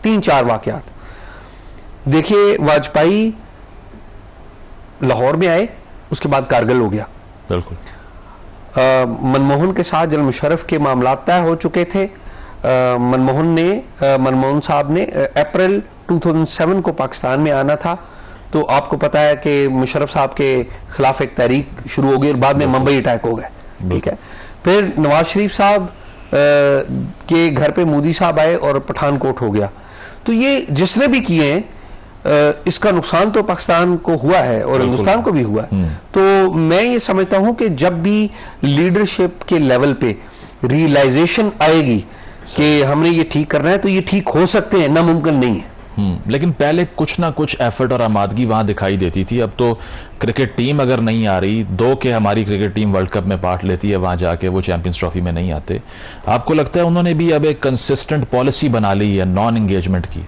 3-4 वाकयात देखिए। वाजपेयी लाहौर में आए, उसके बाद कारगिल हो गया। बिल्कुल। मनमोहन के साथ जनरल मुशर्रफ के मामला तय हो चुके थे। मनमोहन साहब ने अप्रैल 2007 को पाकिस्तान में आना था, तो आपको पता है कि मुशर्रफ साहब के खिलाफ एक तहरीक शुरू हो गई और बाद में मुंबई अटैक हो गए। ठीक है, फिर नवाज शरीफ साहब के घर पे मोदी साहब आए और पठानकोट हो गया। तो ये जिसने भी किए हैं इसका नुकसान तो पाकिस्तान को हुआ है और हिंदुस्तान को भी हुआ है। तो मैं ये समझता हूं कि जब भी लीडरशिप के लेवल पे रियलाइजेशन आएगी कि हमने ये ठीक करना है तो ये ठीक हो सकते हैं, नामुमकिन नहीं है। लेकिन पहले कुछ ना कुछ एफर्ट और आमादगी वहां दिखाई देती थी। अब तो क्रिकेट टीम अगर नहीं आ रही, 2 के हमारी क्रिकेट टीम वर्ल्ड कप में पार्ट लेती है, वहां जाके वो चैंपियंस ट्रॉफी में नहीं आते। आपको लगता है उन्होंने भी अब एक कंसिस्टेंट पॉलिसी बना ली है नॉन एंगेजमेंट की?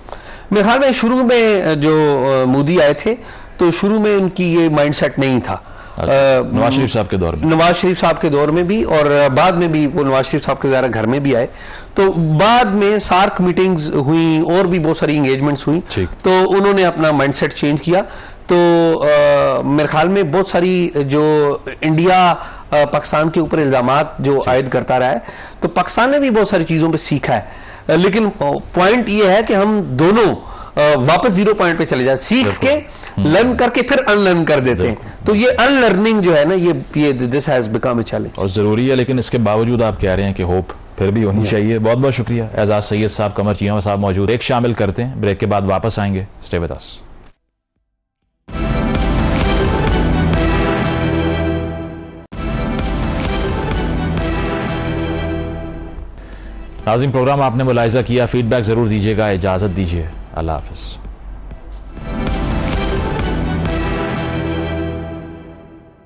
मेरे ख्याल में शुरू में जो मोदी आए थे तो शुरू में उनकी ये माइंडसेट नहीं था। नवाज शरीफ साहब के दौर में, नवाज शरीफ साहब के दौर में भी, और बाद में भी वो नवाज शरीफ साहब के ज़रा घर में भी आए। तो बाद में सार्क मीटिंग्स हुई और भी बहुत सारी एंगेजमेंट्स हुई, तो उन्होंने अपना माइंडसेट चेंज किया। तो मेरे ख्याल में बहुत सारी जो इंडिया पाकिस्तान के ऊपर इल्जामात जो आयद करता रहा है, तो पाकिस्तान ने भी बहुत सारी चीज़ों पे सीखा है, लेकिन पॉइंट ये है कि हम दोनों वापस 0 पॉइंट पे चले जाए, सीख के लर्न करके फिर अनलर्न कर देते हैं। तो ये अनलर्निंग जो है ना, ये this has become a challenge और ज़रूरी है। लेकिन इसके बावजूद आप कह रहे हैं कि होप फिर भी होनी चाहिए। बहुत बहुत शुक्रिया एजाज सैयद साहब, कमर चीमा साहब मौजूद। एक शामिल करते हैं, ब्रेक के बाद वापस आएंगे। Stay with us. नाज़रीन, प्रोग्राम आपने मुलाहिज़ा किया, फीडबैक ज़रूर दीजिएगा। इजाज़त दीजिए, अल्लाह हाफ़िज़।